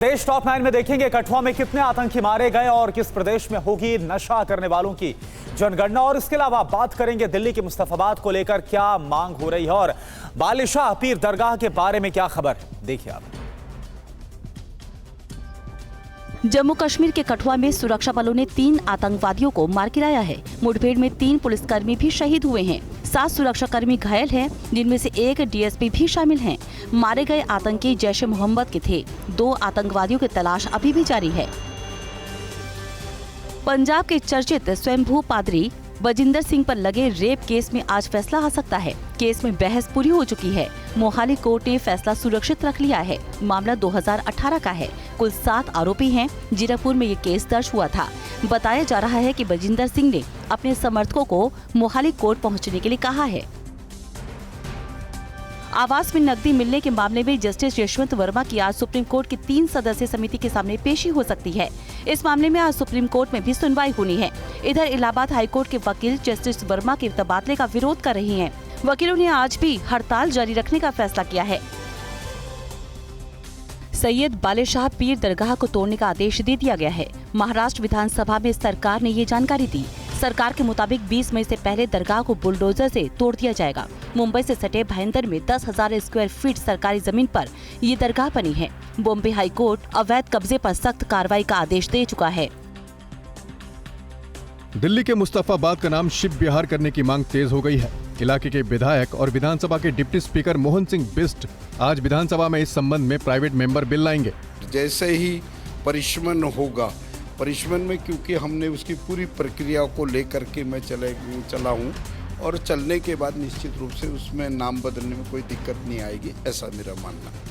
देश टॉप 9 में देखेंगे कठुआ में कितने आतंकी मारे गए और किस प्रदेश में होगी नशा करने वालों की जनगणना। और इसके अलावा बात करेंगे दिल्ली के मुस्तफाबाद को लेकर क्या मांग हो रही है और बालिशाह पीर दरगाह के बारे में क्या खबर, देखिए आप। जम्मू कश्मीर के कठुआ में सुरक्षा बलों ने 3 आतंकवादियों को मार गिराया है। मुठभेड़ में 3 पुलिसकर्मी भी शहीद हुए हैं। 7 सुरक्षाकर्मी घायल हैं, जिनमें से 1 डीएसपी भी शामिल हैं। मारे गए आतंकी जैश ए मोहम्मद के थे। 2 आतंकवादियों की तलाश अभी भी जारी है। पंजाब के चर्चित स्वयंभू पादरी बजिंदर सिंह पर लगे रेप केस में आज फैसला आ सकता है। केस में बहस पूरी हो चुकी है। मोहाली कोर्ट ने फैसला सुरक्षित रख लिया है। मामला 2018 का है। कुल 7 आरोपी हैं। जीरापुर में ये केस दर्ज हुआ था। बताया जा रहा है कि बजिंदर सिंह ने अपने समर्थकों को मोहाली कोर्ट पहुंचने के लिए कहा है। आवास में नकदी मिलने के मामले में जस्टिस यशवंत वर्मा की आज सुप्रीम कोर्ट की 3 सदस्यीय समिति के सामने पेशी हो सकती है। इस मामले में आज सुप्रीम कोर्ट में भी सुनवाई होनी है। इधर इलाहाबाद हाईकोर्ट के वकील जस्टिस वर्मा के तबादले का विरोध कर रहे हैं। वकीलों ने आज भी हड़ताल जारी रखने का फैसला किया है। सैयद बालिशाह पीर दरगाह को तोड़ने का आदेश दे दिया गया है। महाराष्ट्र विधानसभा में सरकार ने ये जानकारी दी। सरकार के मुताबिक 20 मई से पहले दरगाह को बुलडोजर से तोड़ दिया जाएगा। मुंबई से सटे भाईंदर में 10,000 स्क्वायर फीट सरकारी जमीन पर ये दरगाह बनी है। बॉम्बे हाई कोर्ट अवैध कब्जे पर सख्त कार्रवाई का आदेश दे चुका है। दिल्ली के मुस्तफाबाद का नाम शिव विहार करने की मांग तेज हो गई है। इलाके के विधायक और विधानसभा के डिप्टी स्पीकर मोहन सिंह बिष्ट आज विधानसभा में इस संबंध में प्राइवेट मेंबर बिल लाएंगे। जैसे ही परिश्रमण होगा, परिश्रमण में क्योंकि हमने उसकी पूरी प्रक्रिया को लेकर के मैं चला हूँ और चलने के बाद निश्चित रूप से उसमें नाम बदलने में कोई दिक्कत नहीं आएगी, ऐसा मेरा मानना है।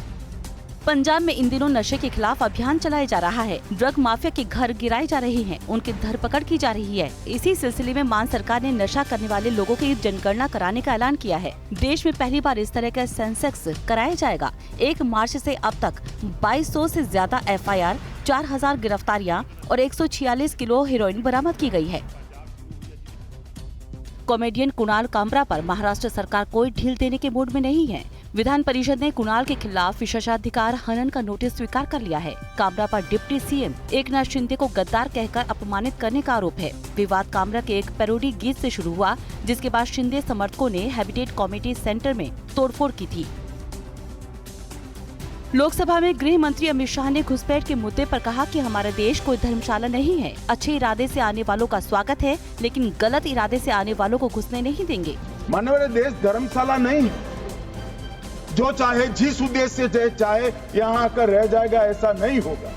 पंजाब में इन दिनों नशे के खिलाफ अभियान चलाया जा रहा है। ड्रग माफिया के घर गिराए जा रहे हैं, उनकी धरपकड़ की जा रही है। इसी सिलसिले में मान सरकार ने नशा करने वाले लोगों की जनगणना कराने का ऐलान किया है। देश में पहली बार इस तरह का सेंसेक्स कराया जाएगा। 1 मार्च से अब तक 2200 से ज्यादा FIR, 4000 गिरफ्तारियां और 146 किलो हेरोइन बरामद की गई है। कॉमेडियन कुणाल कामरा पर महाराष्ट्र सरकार कोई ढील देने के मूड में नहीं है। विधान परिषद ने कुणाल के खिलाफ विशेषाधिकार हनन का नोटिस स्वीकार कर लिया है। कामरा पर डिप्टी सीएम एकनाथ शिंदे को गद्दार कहकर अपमानित करने का आरोप है। विवाद कामरा के एक पैरोडी गीत से शुरू हुआ, जिसके बाद शिंदे समर्थकों ने हैबिटेट कॉमेडी सेंटर में तोड़फोड़ की थी। लोकसभा में गृह मंत्री अमित शाह ने घुसपैठ के मुद्दे पर कहा कि हमारा देश कोई धर्मशाला नहीं है। अच्छे इरादे से आने वालों का स्वागत है, लेकिन गलत इरादे से आने वालों को घुसने नहीं देंगे। मानव देश धर्मशाला नहीं है। जो चाहे जिस उद्देश्य से चाहे यहाँ आकर रह जाएगा, ऐसा नहीं होगा।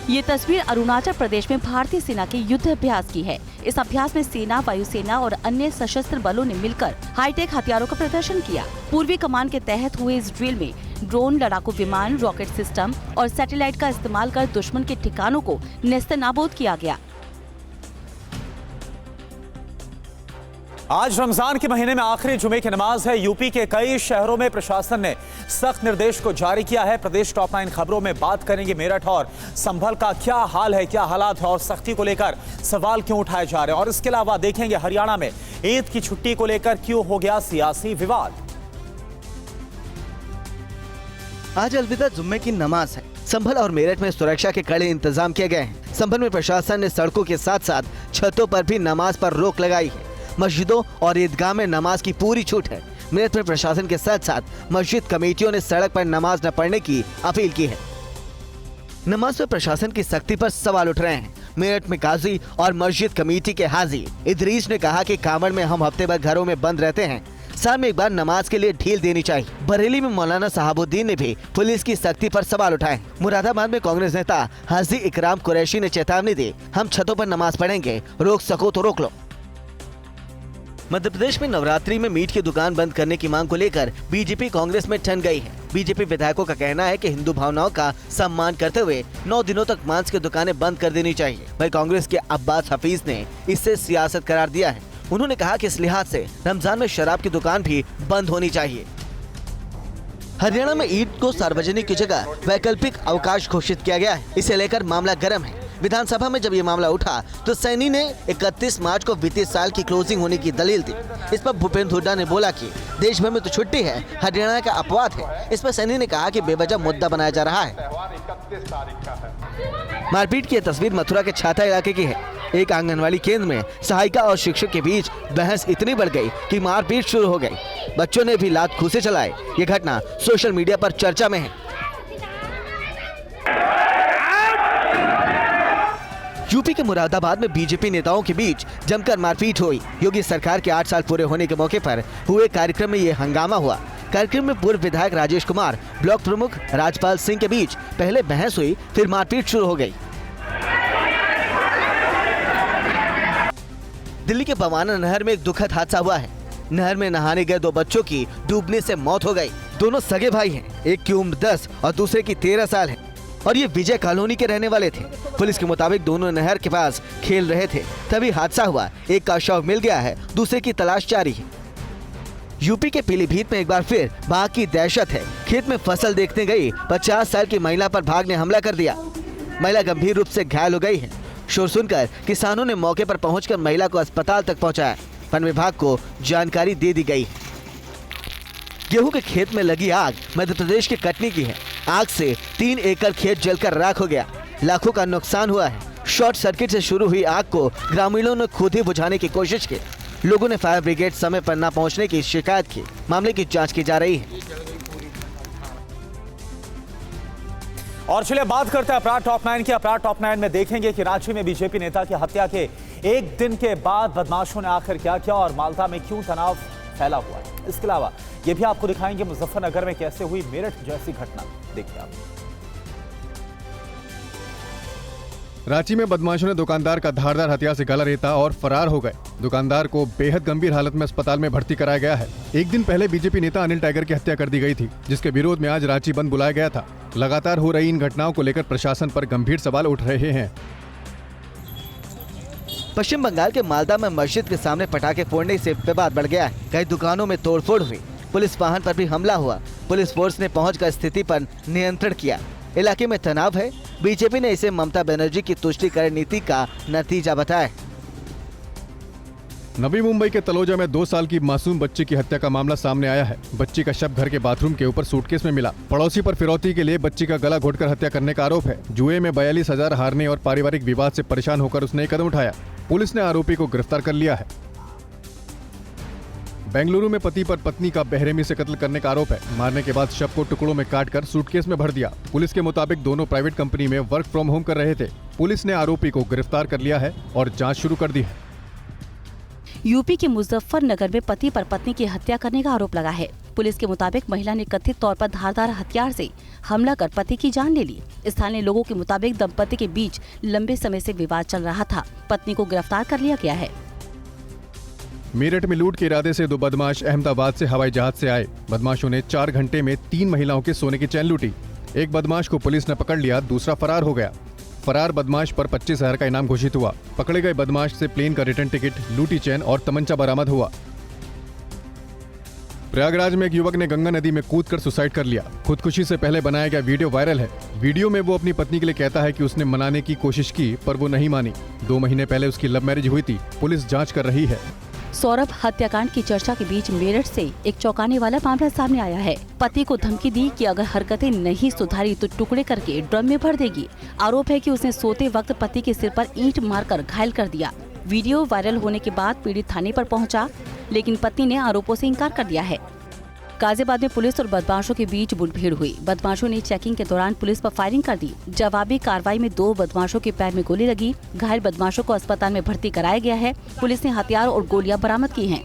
ये तस्वीर अरुणाचल प्रदेश में भारतीय सेना के युद्ध अभ्यास की है। इस अभ्यास में सेना, वायुसेना और अन्य सशस्त्र बलों ने मिलकर हाईटेक हथियारों का प्रदर्शन किया। पूर्वी कमान के तहत हुए इस ड्रिल में ड्रोन, लड़ाकू विमान, रॉकेट सिस्टम और सैटेलाइट का इस्तेमाल कर दुश्मन के ठिकानों को नेस्तनाबूद किया गया। आज रमजान के महीने में आखिरी जुमे की नमाज है। यूपी के कई शहरों में प्रशासन ने सख्त निर्देश को जारी किया है। प्रदेश टॉप 9 खबरों में बात करेंगे मेरठ और संभल का क्या हाल है, क्या हालात है और सख्ती को लेकर सवाल क्यों उठाए जा रहे हैं। और इसके अलावा देखेंगे हरियाणा में ईद की छुट्टी को लेकर क्यों हो गया सियासी विवाद। आज अलविदा जुम्मे की नमाज है। संभल और मेरठ में सुरक्षा के कड़े इंतजाम किए गए हैं। संभल में प्रशासन ने सड़कों के साथ साथ छतों पर भी नमाज पर रोक लगाई है। मस्जिदों और ईदगाह में नमाज की पूरी छूट है। मेरठ में प्रशासन के साथ साथ मस्जिद कमेटियों ने सड़क पर नमाज न पढ़ने की अपील की है। नमाज पर प्रशासन की सख्ती पर सवाल उठ रहे हैं। मेरठ में काजी और मस्जिद कमेटी के हाजी इदरीस ने कहा कि कांवड़ में हम हफ्ते भर घरों में बंद रहते हैं, साल में एक बार नमाज के लिए ढील देनी चाहिए। बरेली में मौलाना साहबुद्दीन ने भी पुलिस की सख्ती पर सवाल उठाए। मुरादाबाद में कांग्रेस नेता हाजी इकराम कुरैशी ने चेतावनी दी, हम छतों पर नमाज पढ़ेंगे, रोक सको तो रोक लो। मध्य प्रदेश में नवरात्रि में मीट की दुकान बंद करने की मांग को लेकर बीजेपी कांग्रेस में ठन गई है। बीजेपी विधायकों का कहना है कि हिंदू भावनाओं का सम्मान करते हुए 9 दिनों तक मांस की दुकानें बंद कर देनी चाहिए। वहीं कांग्रेस के अब्बास हफीज ने इसे सियासत करार दिया है। उन्होंने कहा कि इस लिहाज से रमजान में शराब की दुकान भी बंद होनी चाहिए। हरियाणा में ईद को सार्वजनिक की जगह वैकल्पिक अवकाश घोषित किया गया है। इसे लेकर मामला गर्म है। विधानसभा में जब ये मामला उठा तो सैनी ने 31 मार्च को वित्तीय साल की क्लोजिंग होने की दलील दी। इस पर भूपेंद्र हुड्डा ने बोला कि देश भर में तो छुट्टी है, हरियाणा का अपवाद है। इस पर सैनी ने कहा कि बेवजह मुद्दा बनाया जा रहा है। मारपीट की तस्वीर मथुरा के छाता इलाके की है। एक आंगनवाड़ी केंद्र में सहायिका और शिक्षक के बीच बहस इतनी बढ़ गई कि मारपीट शुरू हो गई। बच्चों ने भी लात घूंसे चलाए। ये घटना सोशल मीडिया पर चर्चा में है। यूपी के मुरादाबाद में बीजेपी नेताओं के बीच जमकर मारपीट हुई। योगी सरकार के 8 साल पूरे होने के मौके पर हुए कार्यक्रम में ये हंगामा हुआ। कार्यक्रम में पूर्व विधायक राजेश कुमार, ब्लॉक प्रमुख राजपाल सिंह के बीच पहले बहस हुई, फिर मारपीट शुरू हो गई। दिल्ली के बवाना नहर में एक दुखद हादसा हुआ है। नहर में नहाने गए 2 बच्चों की डूबने से मौत हो गई। दोनों सगे भाई हैं। एक की उम्र 10 और दूसरे की 13 साल है और ये विजय कॉलोनी के रहने वाले थे। पुलिस के मुताबिक दोनों नहर के पास खेल रहे थे, तभी हादसा हुआ। एक का शव मिल गया है, दूसरे की तलाश जारी है। यूपी के पीलीभीत में एक बार फिर बाघ की दहशत है। खेत में फसल देखने गई 50 साल की महिला पर बाघ ने हमला कर दिया। महिला गंभीर रूप से घायल हो गई है। शोर सुनकर किसानों ने मौके पर पहुंचकर महिला को अस्पताल तक पहुंचाया। वन विभाग को जानकारी दे दी गई। गेहूं के खेत में लगी आग मध्य प्रदेश के कटनी की है। आग से 3 एकड़ खेत जलकर राख हो गया। लाखों का नुकसान हुआ है। शॉर्ट सर्किट से शुरू हुई आग को ग्रामीणों ने खुद ही बुझाने की कोशिश की। लोगों ने फायर ब्रिगेड समय पर न पहुंचने की शिकायत की। मामले की जांच की जा रही है। और चलिए बात करते हैं अपराध टॉप 9 की। अपराध टॉप 9 में देखेंगे कि रांची में बीजेपी नेता की हत्या के एक दिन के बाद बदमाशों ने आखिर क्या किया और माल्टा में क्यों तनाव फैला हुआ है। इसके अलावा ये भी आपको दिखाएंगे मुजफ्फरनगर में कैसे हुई मेरठ जैसी घटना। देखिए आप। रांची में बदमाशों ने दुकानदार का धारदार हथियार से गला रेता और फरार हो गए। दुकानदार को बेहद गंभीर हालत में अस्पताल में भर्ती कराया गया है। एक दिन पहले बीजेपी नेता अनिल टाइगर की हत्या कर दी गई थी, जिसके विरोध में आज रांची बंद बुलाया गया था। लगातार हो रही इन घटनाओं को लेकर प्रशासन पर गंभीर सवाल उठ रहे हैं। पश्चिम बंगाल के मालदा में मस्जिद के सामने पटाखे फोड़ने से विवाद बढ़ गया है। कई दुकानों में तोड़फोड़ हुई। पुलिस वाहन पर भी हमला हुआ। पुलिस फोर्स ने पहुंचकर स्थिति पर नियंत्रण किया। इलाके में तनाव है। बीजेपी ने इसे ममता बनर्जी की तुष्टीकरण नीति का नतीजा बताया। नवी मुंबई के तलोजा में 2 साल की मासूम बच्ची की हत्या का मामला सामने आया है। बच्ची का शव घर के बाथरूम के ऊपर सूटकेस में मिला। पड़ोसी पर फिरौती के लिए बच्ची का गला घोटकर हत्या करने का आरोप है। जुए में 42,000 हारने और पारिवारिक विवाद से परेशान होकर उसने एक कदम उठाया। पुलिस ने आरोपी को गिरफ्तार कर लिया है। बेंगलुरु में पति पर पत्नी का बेरहमी से कत्ल करने का आरोप है। मारने के बाद शव को टुकड़ों में काटकर सूटकेस में भर दिया। पुलिस के मुताबिक दोनों प्राइवेट कंपनी में वर्क फ्रॉम होम कर रहे थे। पुलिस ने आरोपी को गिरफ्तार कर लिया है और जांच शुरू कर दी है। यूपी के मुजफ्फरनगर में पति पर पत्नी की हत्या करने का आरोप लगा है। पुलिस के मुताबिक महिला ने कथित तौर पर धारदार हथियार से हमला कर पति की जान ले ली। स्थानीय लोगों के मुताबिक दंपति के बीच लंबे समय से विवाद चल रहा था। पत्नी को गिरफ्तार कर लिया गया है। मेरठ में लूट के इरादे से 2 बदमाश अहमदाबाद से हवाई जहाज से आए। बदमाशों ने 4 घंटे में 3 महिलाओं के सोने की चैन लूटी। एक बदमाश को पुलिस ने पकड़ लिया, दूसरा फरार हो गया। फरार बदमाश पर 25,000 का इनाम घोषित हुआ। पकड़े गए बदमाश से प्लेन का रिटर्न टिकट, लूटी चैन और तमंचा बरामद हुआ। प्रयागराज में एक युवक ने गंगा नदी में कूदकर सुसाइड कर लिया। खुदकुशी से पहले बनाया गया वीडियो वायरल है। वीडियो में वो अपनी पत्नी के लिए कहता है कि उसने मनाने की कोशिश की पर वो नहीं मानी। 2 महीने पहले उसकी लव मैरिज हुई थी। पुलिस जांच कर रही है। सौरभ हत्याकांड की चर्चा के बीच मेरठ से एक चौंकाने वाला मामला सामने आया है। पति को धमकी दी कि अगर हरकतें नहीं सुधारी तो टुकड़े करके ड्रम में भर देगी। आरोप है कि उसने सोते वक्त पति के सिर पर ईंट मारकर घायल कर दिया। वीडियो वायरल होने के बाद पीड़ित थाने पर पहुंचा, लेकिन पत्नी ने आरोपों से इनकार कर दिया है। गाजियाबाद में पुलिस और बदमाशों के बीच मुठभेड़ हुई। बदमाशों ने चेकिंग के दौरान पुलिस पर फायरिंग कर दी। जवाबी कार्रवाई में 2 बदमाशों के पैर में गोली लगी। घायल बदमाशों को अस्पताल में भर्ती कराया गया है। पुलिस ने हथियार और गोलियां बरामद की हैं।